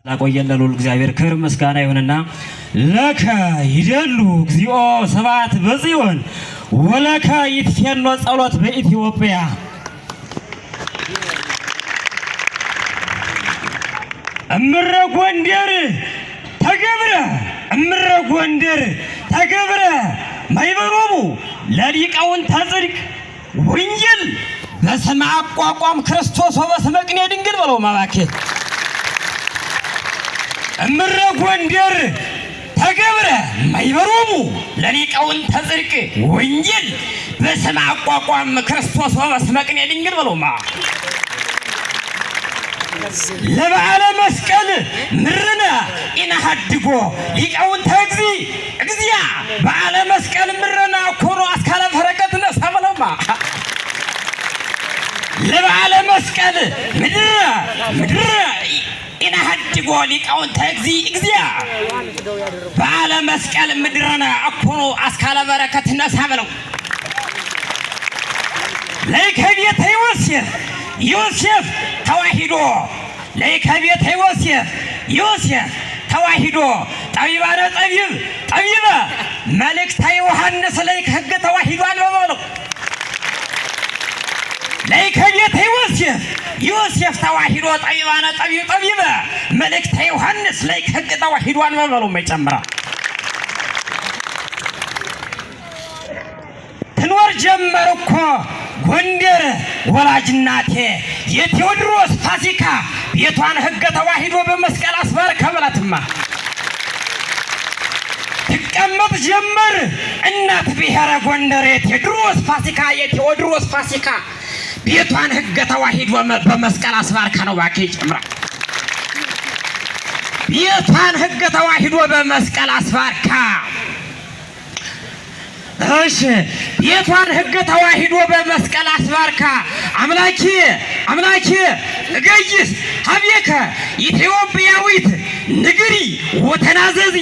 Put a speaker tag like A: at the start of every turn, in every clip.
A: ላቆየን ለልዑል እግዚአብሔር ክብር ምስጋና ይሁንና ለከ ይደሉ እግዚኦ ሰባት በጽዮን ወለከ ይትፌኖ ጸሎት በኢትዮጵያ እምረ ጎንደር ተገብረ እምረ ጎንደር ተገብረ ማይበሮሙ ለሊቃውንተ ጽድቅ ወንጌል በስመ አቋቋም ክርስቶስ ወበስመ ቅኔ ድንግል በለው ማባኬ እምረ ጎንደር ተገብረ ማይበሮሙ ለሊቃውንተ ጽድቅ ወንጌል በስመ አቋቋም ክርስቶስ ወበስመ ቅኔ ድንግል በለውማ ለበዓለ መስቀል ምርነ ኢነሐድጎ ሊቃውንተ እግዚአ በዓለ መስቀል ምርነ ኮኖ አስካለ ፈረቀትነ ሰበለማ ለበዓለ መስቀል ምድረ ኢነሐድጎ ሊቃውንተ እግዚአ በዓለ መስቀል ምድረነ ኮኖ አስካለ በረከትነ ሰበለው ለከቤተ ዮሴፍ ተዋሂዶ ለከቤተ ዮሴፍ ተዋሂዶ ጠቢባነ ጠቢበ መልእክተ ዮሐንስ ለከህገ ተዋሂዶ አንበበለው ለከቤተ ዮሴፍ ተዋሂዶ ጠቢባነ ጠቢበ መልእክተ ዮሐንስ ለከህገ ተዋሂዶ አንበበለው መጨመራ ትኖር ጀመር እኮ ጎንደር ወላጅናቴ የቴዎድሮስ ፋሲካ ቤቷን ህገ ተዋሂዶ በመስቀል አስባርከ በላትማ ትቀመጥ ጀመር እናት ብሔረ ጎንደር የቴዎድሮስ ፋሲካ ቤቷን ህገ ተዋሂዶ በመስቀል አስባርከ ነው ባኬ ጨምራ ቤቷን ህገ ተዋሂዶ በመስቀል አስባርካ እሺ ቤቷን ህገ ተዋሂዶ በመስቀል አስባርካ አምላኪ እገይስ ሀቤከ ኢትዮጵያዊት ንግሪ ወተናዘዚ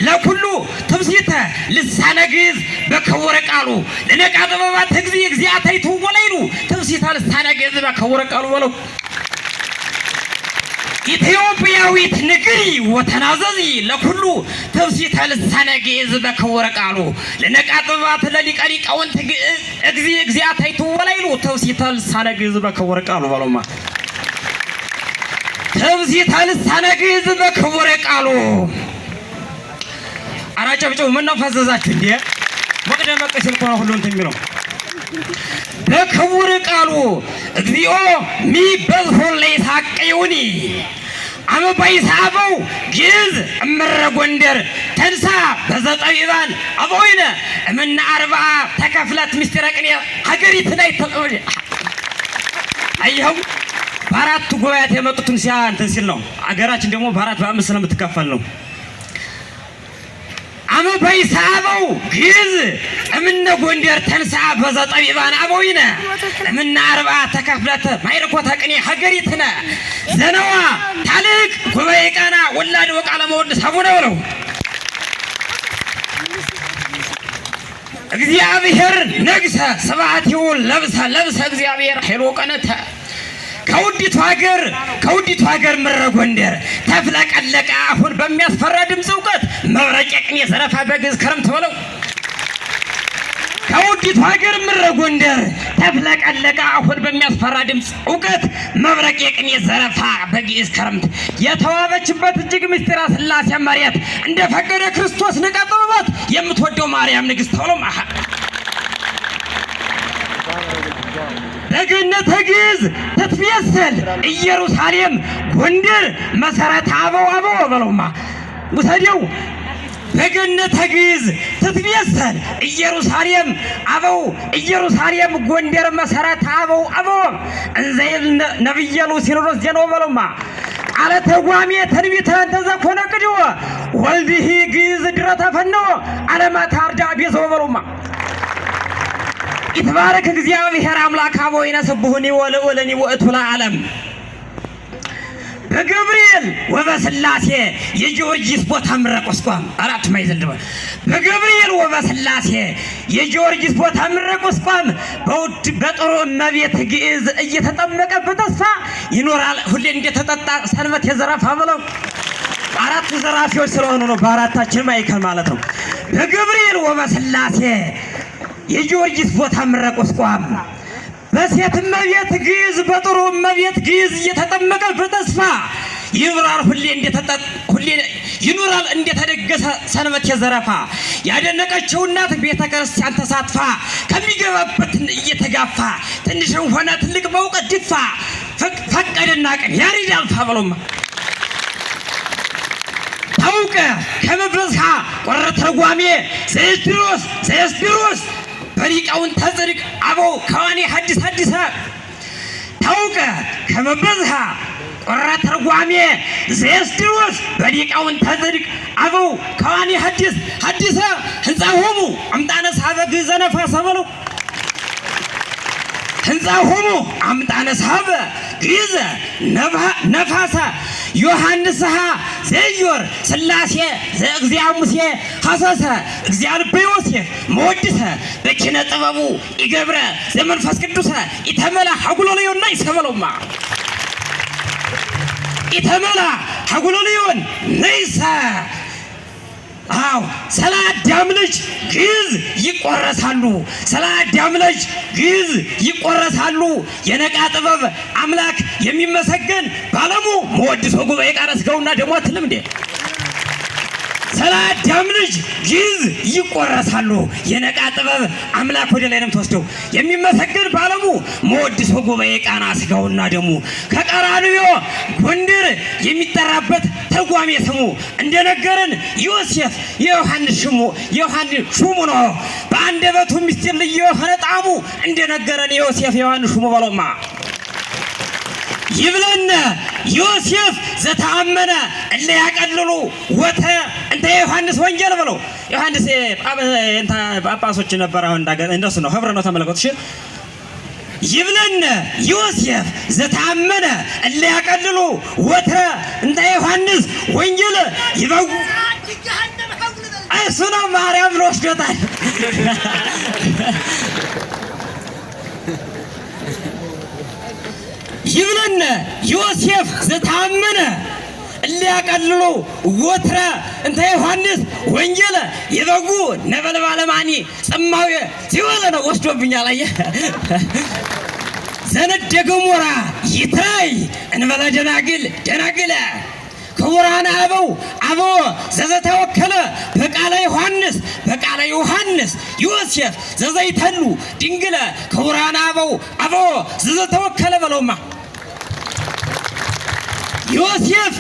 A: ለኩሉ ትብሲተ ልሳነ ግዕዝ በከወረ ቃሉ ለነቃ ጥበባት እግዚአ ታይቱ ወለይሉ ትብሲተ ልሳነ ግዕዝ በከወረ ቃሉ ወለው ኢትዮጵያዊት ንግሪ ወተናዘዚ ለኩሉ ትብሲተ ልሳነ ግዕዝ በከወረ ቃሉ ለነቃ ጥበባት ለሊቀ ሊቃውንት እግዚአ ታይቱ ወለይሉ ትብሲተ ልሳነ ግዕዝ በከወረ ቃሉ በለውማ ትብሲተ ልሳነ ግዕዝ በከወረ ቃሉ አራጨብጨው ምን ነው ፈዘዛችሁ እንዴ ወቅደ መቀሰል ቆራ ሁሉ እንትን የሚለው በከወረ ቃሉ እግዚኦ ሚበዝሆን ለይሳቀዩኒ አመባይ ሳበው ግዕዝ እምረ ጎንደር ተንሳ በዘጠቢባን አቦይነ እምነ አርባ ተከፍለት ምስጢረ ቅኔ ሀገሪት ላይ ተቀበል አይኸው በአራት ጉባኤያት የመጡትን እንትን ሲል ነው አገራችን ደግሞ በአራት በአምስት ስለምትከፈል ነው አመባይ ሳበው ግዕዝ እምነ ጎንደር ተንሳ በዘጠቢባን አቦይነ እምነ አርባ ተከፍለት ማይርኮተ ቅኔ ሀገሪትነ ዘነዋ ታልቅ ጉባኤ ቃና ወላድ ወቃለ መወድስ አቡነ ነው እግዚአብሔር ነግሰ ስብሐቲሁ ለብሰ እግዚአብሔር ኃይሎ ቀነተ ከውዲቱ ሀገር ምረ ጎንደር ተፍለቀለቀ አሁን በሚያስፈራ ድምፅ እውቀት መብረቅ የቅኔ ዘረፋ በግዕዝ ክረምት በለው ከውዲቱ ሀገር ምረ ጎንደር ተፍለቀለቀ አሁን በሚያስፈራ ድምፅ እውቀት መብረቅ የቅኔ ዘረፋ በግዕዝ ክረምት የተዋበችበት እጅግ ምስጢረ ሥላሴ መሬት እንደፈቀደ ክርስቶስ ንቃ ጥበባት የምትወደው ማርያም ንግሥት ተብሎ በገነተ ግዕዝ ትትቤሰል ኢየሩሳሌም ጎንደር መሰረተ አበው በለውማ ውሰደው በገነተ ግዕዝ ትትቤሰል ኢየሩሳሌም ጎንደር መሰረተ አበው እንዘይል ነብየሉ ሲኖዶስ ጀነው በለውማ ቃለ ተጓሜ ትንቢተ ተዘኮነ ቅድወ ወልድሂ ግዕዝ ድረተ ፈነወ ዓለማት አርዳ ቤዘው በለውማ ይትባረክ እግዚአብሔር አምላክ አቦይነ ስቡህኒ ወለወለኒ ወእቱ ለዓለም በገብርኤል ወበስላሴ የጊዮርጊስ ቦታ ምረቆስቋም አራት ማይዘል በገብርኤል ወበስላሴ የጊዮርጊስ ቦታ ምረቆስቋም በውድ በጥሩ እመቤት ግዕዝ እየተጠመቀ በተስፋ ይኖራል ሁሌ እንደተጠጣ ሰንበት የዘረፋ ብለው አራቱ ዘራፊዎች ስለሆኑ ነው በአራታችን ማይከል ማለት ነው። በገብርኤል ወበስላሴ የጊዮርጊስ ቦታ ምረቆስቋም በሴት እመቤት ግዕዝ በጥሩ እመቤት ግዕዝ እየተጠመቀ በተስፋ ይብራር ሁሌ ይኖራል እንደተደገሰ ሰንበት የዘረፋ ያደነቀችው እናት ቤተ ክርስቲያን ተሳትፋ ከሚገባበት እየተጋፋ ትንሽም ሆነ ትልቅ በእውቀት ድፋ ፈቀደና ቀን ያሬድ አልፋ ብሎማ ታውቀ ከመብረዝሃ ቆረ ተርጓሜ ዘእስድሮስ በሊቃውን ተጽድቅ አበው ከዋኔ ሐዲስ ታውቀ ከመብረዝሃ ቆረ ተርጓሜ ዘእስድሮስ በሊቃውን ተጽድቅ አበው ከዋኔ ሐዲስ ህንጻሆሙ አምጣነ ሳበ ግዕዘ ነፋሰ በለው ህንጻሆሙ አምጣነ ሳበ ግዕዘ ነፋሰ ዮሐንስሃ ዘዮር ስላሴ ዘእግዚአ ሙሴ ሐሰሰ እግዚአ ልበ ዮሴፍ መወድሰ በኪነ ጥበቡ ይገብረ ዘመንፈስ ቅዱሰ ኢተመላ ሐጉሎልዮና ይሰበለውማ ኢተመላ ሐጉሎልዮን ነይሰ አው ስለ አዳም ልጅ ግዕዝ ይቆረሳሉ ስለ አዳም ልጅ ግዕዝ ይቆረሳሉ የነቃ ጥበብ አምላክ የሚመሰገን ባለሙ መወድሶ ጉባኤ ቃል ሥጋውና ደሙ አትልም እንዴ ስለ አዳም ልጅ ግዕዝ ይቆረሳሉ የነቃ ጥበብ አምላክ ወደ ላይ ነው ተወስደው የሚመሰገን ባለሙ መወድሶ ጉባኤ ቃና ሥጋውና ደሙ ከቀራንዮ ጎንደር የሚጠራበት ተርጓሜ ስሙ እንደነገረን ዮሴፍ የዮሐንስ ሹሙ ነው በአንደበቱ ምስጢር ልዩ የሆነ ጣዕሙ እንደነገረን ዮሴፍ የዮሐንስ ሹሙ በለውማ ይብለነ ዮሴፍ ዘተአመነ እለ ያቀልሉ ወተ እንተ ዮሐንስ ወንጌል ብለው ዮሐንስ እንተ ጳጳሶች ነበር አሁን እንደሱ ነው ህብረ ነው ተመለከቱ እሺ ይብለነ ዮሴፍ ዘተአመነ እለ ያቀልሉ ወተ እንተ ዮሐንስ ወንጌል ይበው እሱ ነው ማርያም ብሎ ወስዶታል ይብለነ ዮሴፍ ዘተአመነ እለ ያቀልሉ ወትረ እንተ ዮሐንስ ወንጌል ይበጉ ነበልባለ ማኒ ጽማዌ ሲወለ ነው ወስዶብኛል አየህ ዘነደ ገሞራ ይትራይ እንበለ ደናግለ ክቡራን አበው ዘዘተወከለ በቃለ ዮሐንስ ዮሴፍ ዘዘይተሉ ድንግለ ክቡራን አበው ዘዘተወከለ በለውማ ዮሴፍ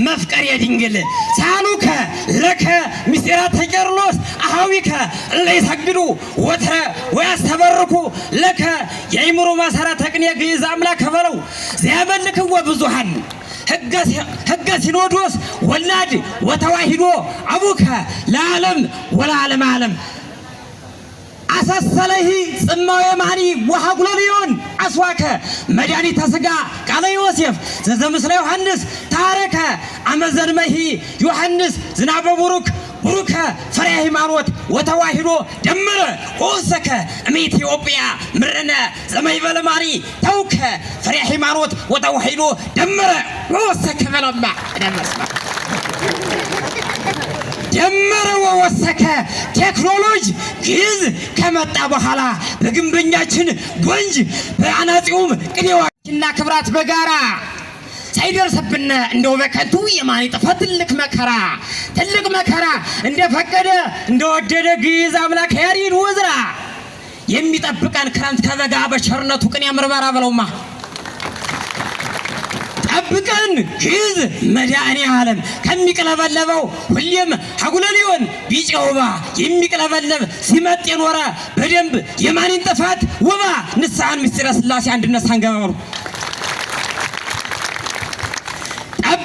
A: መፍቀር የድንግል ሳኑከ ለከ ምስጢራተ ቄርሎስ አሃዊከ ለይሰግዱ ወትረ ወያስተበርኩ ለከ የአእምሮ መሰረተ ቅኔ ግዕዝ አምላክ በለው ዘያመልክዎ ብዙሃን ሕገ ሲኖዶስ ወላድ ወተዋሂዶ አቡከ ለዓለም ወለዓለመ ዓለም አሳሰለህ ጽማዌ ማኒ ወሐጉሎልዮን አስዋከ መድኃኒተ ሥጋ ቃለ ዮሴፍ ዘዘምስለ ዮሐንስ ታረከ አመዘንመሂ ዮሐንስ ዝናበ ቡሩከ ፍሬ ሃይማኖት ወተዋሂዶ ደመረ ወሰከ እምኢትዮጵያ ምርነ ዘመይበለ ማኒ ተውከ ፍሬ ሃይማኖት ወተዋሂዶ ደመረ ወሰከ በለማ ደመስማ ደመረ ወሰከ ቴክኖሎጂ ግዕዝ ከመጣ በኋላ በግንበኛችን ጎንጅ በአናጺውም ቅኔዋችንና ክብራት በጋራ ሳይደርስብን እንደው በከንቱ የማን ይጥፋት ትልቅ መከራ እንደፈቀደ እንደወደደ ግዕዝ አምላክ ያሬድ ወዝራ የሚጠብቀን ክረምት ከበጋ በቸርነቱ ቅኔ ምርመራ በለውማ ጠብቀን ግዕዝ መድኃኔ ዓለም ከሚቅለበለበው ሁሌም ሐጉሎልዮን ቢጨውባ የሚቅለበለብ ሲመጥ የኖረ በደንብ የማንን ጥፋት ውባ ንስሐን ምስጢረ ሥላሴ አንድነት ሳንገባሩ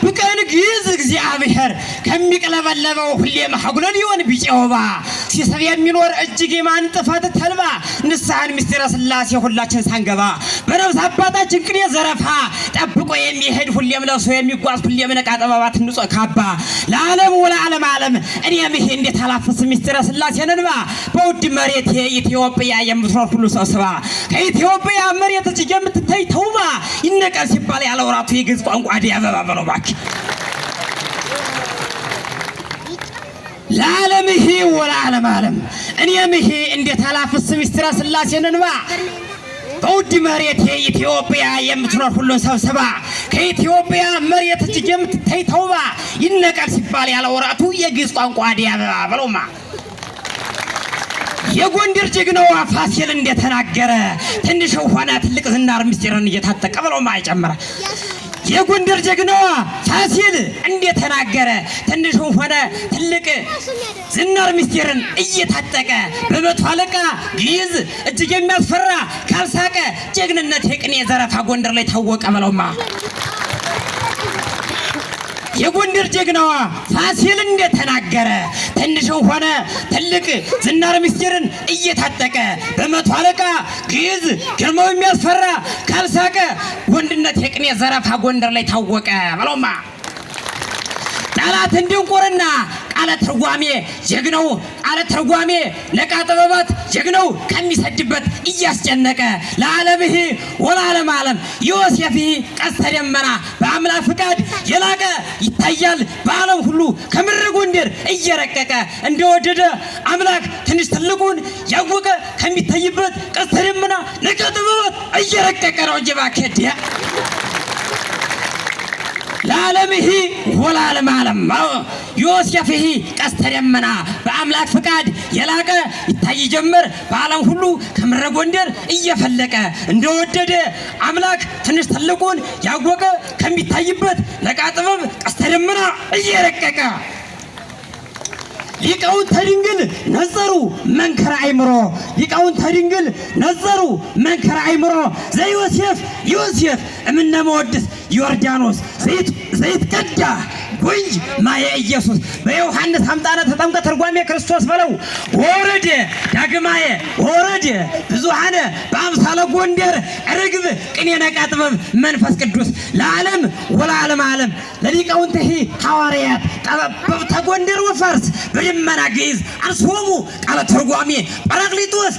A: ጠብቀን ግዕዝ እግዚአብሔር ከሚቅለበለበው ሁሌም ሐጉሎልዮን ቢጨውባ ሲሰብ የሚኖር እጅግ የማን ጥፋት ተልባ ንስሐን ምስጢረ ሥላሴ ሁላችን ሳንገባ በነፍስ አባታችን ቅኔ ዘረፋ ጠብቆ የሚሄድ ሁሌም ለብሶ የሚጓዝ ሁሌም ነቃ ጥበባት ንጹሕ ካባ ለዓለም ወለዓለመ ዓለም እኔም ይሄ እንዴት አላፍስ ምስጢረ ሥላሴን እንባ በውድ መሬት የኢትዮጵያ የምትኖር ሁሉ ሰብስባ ከኢትዮጵያ መሬት እጅግ የምትታይ ተውባ ይነቀል ሲባል ያለ ወራቱ የግዕዝ ቋንቋ አደይ አበባ በለው እባክህ ለዓለምህ ወለዓለም ዓለም እኔምህ እንዴት አላፍስ ምስጢረ ሥላሴን እንባ በውድ መሬት ኢትዮጵያ የምትኖር ሁሉን ሰብስባ ከኢትዮጵያ መሬት እጅግ የምትታይ ተውባ ይነቀል ሲባል ያለ ወራቱ የግዕዝ ቋንቋ አደይ አበባ በለውማ የጎንደር ጀግናው ፋሲል እንደተናገረ ትንሽ ሆነ ትልቅ ዝናር ምስጢርን እየታጠቀ በለውማ ይጨምራ የጎንደር ጀግናው ፋሲል እንደተናገረ ትንሽ ሆነ ትልቅ ዝናር ምስጢርን እየታጠቀ በመቶ አለቃ ግዕዝ እጅግ የሚያስፈራ ካልሳቀ ጀግንነት የቅኔ ዘረፋ ጎንደር ላይ ታወቀ በለውማ የጎንደር ጀግናዋ ፋሲል እንደተናገረ ትንሽ ሆነ ትልቅ ዝናር ምስጢርን እየታጠቀ በመቶ አለቃ ግዕዝ ግርማው የሚያስፈራ ካልሳቀ ወንድነት የቅኔ ዘረፋ ጎንደር ላይ ታወቀ በለውማ ቃላት እንድንቆርና ቃለ ትርጓሜ ጀግናው ቃለ ትርጓሜ ነቃ ጥበባት ጀግናው ከሚሰድበት እያስጨነቀ ለዓለምህ ወለዓለም ዓለም ዮሴፍ ቀስተ ደመና በአምላክ ፍቃድ የላቀ ይታያል በዓለም ሁሉ ከምድረ ጎንደር እየረቀቀ እንደወደደ አምላክ ትንሽ ትልቁን ያወቀ ከሚታይበት ቀስተ ደመና ነቃ ጥበባት እየረቀቀ ነው እንጂ እባክህ ለዓለምህ ወለዓለም ዓለም ዮሴፍ ቀስተ ደመና በአምላክ ፍቃድ የላቀ ይታይ ጀመር በዓለም ሁሉ ከምድረ ጎንደር እየፈለቀ እንደወደደ አምላክ ትንሽ ትልቁን ያወቀ ከሚታይበት ነቃ ጥበብ ቀስተ ደመና እየረቀቀ ሊቃውንተ ድንግል ነዘሩ መንከረ አእምሮ ሊቃውንተ ድንግል ነዘሩ መንከረ አእምሮ ዘዮሴፍ ዮሴፍ እምነ መወድስ ዮርዳኖስ ዘይት ቀዳ ወንጅ ማየ ኢየሱስ በዮሐንስ አምጣነ ተጠምቀ ትርጓሜ ክርስቶስ በለው ወረደ ዳግማየ ወረደ ብዙሃነ በአምሳለ ጎንደር ርግብ ቅኔ ነቃ ጥበብ መንፈስ ቅዱስ ለዓለም ወለዓለም ዓለም ለሊቃውንተ ሐዋርያት ጠበብተ ጎንደር ወፋርስ በደመና ግዕዝ አንሶሙ ቃለ ትርጓሜ ጰራቅሊጦስ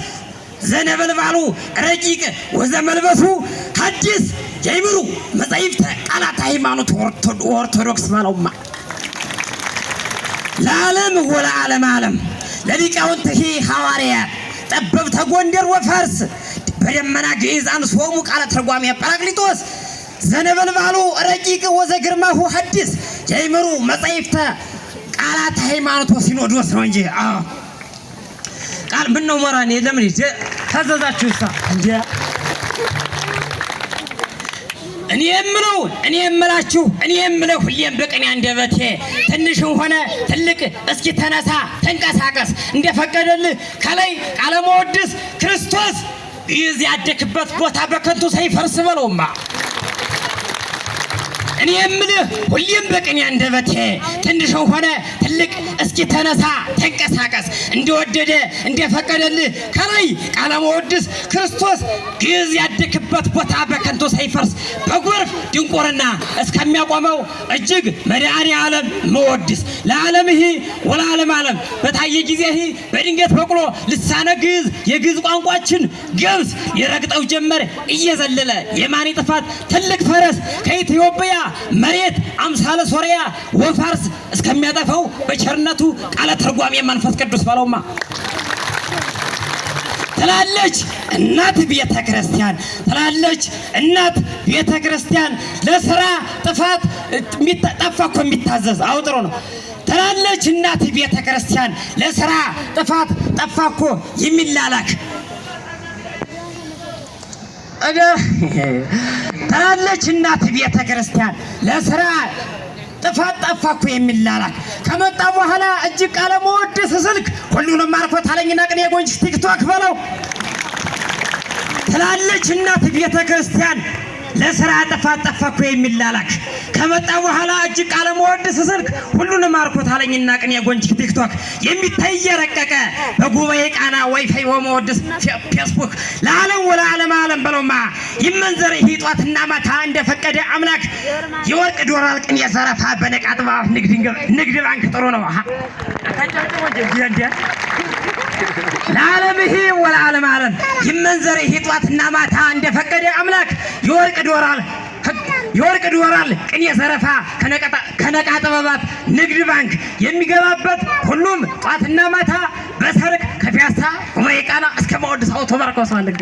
A: ዘነበልባሉ ረቂቅ ወዘመልበሱ ሐዲስ የይምሩ መጻሕፍተ ቃላት ሃይማኖት ኦርቶዶክስ ማለውማ ለዓለም ወለዓለም ዓለም ለሊቃውንተ ሐዋርያት ጠበብተ ጎንደር ወፋርስ በደመና ግዕዝ አንሶሙ ቃለ ትርጓሜ ጰራቅሊጦስ ዘነበልባሉ ረቂቅ ወዘግርማሁ ሐዲስ የይምሩ መጻሕፍተ ቃላት ሃይማኖት ሲኖዶስ ነው እንጂ ቃል ምን ነው መራን የለም እንዴ ታዘዛችሁሳ እንዴ እኔ የምላችሁ እኔ የምለው ሁሌም በቅኔ አንደበቴ ትንሽም ሆነ ትልቅ እስኪ ተነሳ ተንቀሳቀስ እንደፈቀደልህ ከላይ ቃለ መወድስ ክርስቶስ ግዕዝ ያደክበት ቦታ በከንቱ ሳይፈርስ በለውማ እኔ የምልህ ሁሌም በቅኔ አንደበቴ ትንሽም ሆነ ትልቅ እስኪ ተነሳ ተንቀሳቀስ እንደወደደ እንደፈቀደልህ ከላይ ቃለ መወድስ ክርስቶስ ግዕዝ ያደክበት ቦታ በከንቱ ሳይፈርስ በጎርፍ ድንቁርና እስከሚያቆመው እጅግ መድኃኔ ዓለም መወድስ ለዓለምህ ወለዓለም ዓለም በታየ ጊዜ በድንገት በቅሎ ልሳነ ግዕዝ የግዕዝ ቋንቋችን ገብስ ይረግጠው ጀመር እየዘለለ የማን ጥፋት ትልቅ ፈረስ ከኢትዮጵያ መሬት አምሳለ ሶሪያ ወፋርስ እስከሚያጠፋው በቸርነቱ ቃለ ትርጓሜ መንፈስ ቅዱስ ባለውማ ትላለች እናት ቤተ ክርስቲያን ትላለች እናት ቤተ ክርስቲያን ለሥራ ጥፋት ጠፋኮ የሚታዘዝ አውጥሮ ነው ትላለች እናት ቤተ ክርስቲያን ለሥራ ጥፋት ጠፋኮ የሚላላክ ትላለች እናት ቤተ ክርስቲያን ለሥራ ጥፋት ጠፋኩ የሚላላክ ከመጣ በኋላ እጅግ ቃለ መወድስ ስልክ ሁሉንም ማርኮት አለኝና ቅኔ ጎንጅ ቲክቶክ በለው ትላለች እናት ቤተ ክርስቲያን ለሥራ ጥፋት ጠፋኩ የሚላላክ ከመጣ በኋላ እጅግ ቃለ መወድስ ስልክ ሁሉንም ማርኮት አለኝና ቅኔ ጎንጅ ቲክቶክ የሚታይ የረቀቀ በጉባኤ ቃና ዋይፋይ ወመወድስ ፌስቡክ ለዓለም ወለዓለም ዓለም በለውማ ይመንዘር ጧትና ማታ እንደፈቀደ አምላክ የወርቅ ዶላር ቅኔ ዘረፋ በነቃ ጥበብ ንግድ ባንክ ጥሩ ነው ለዓለምህ ወለዓለም ዓለም ይመንዘር ጧትና ማታ እንደፈቀደ አምላክ የወርቅ ዶላር የወርቅ ዶላር ቅኔ ዘረፋ ከነቃ ጥበባት ንግድ ባንክ የሚገባበት ሁሉም ጧትና ማታ በሰርክ ከፒያሳ ጉባኤ ቃና እስከ ማወድስ አውቶማርኮስ ማለት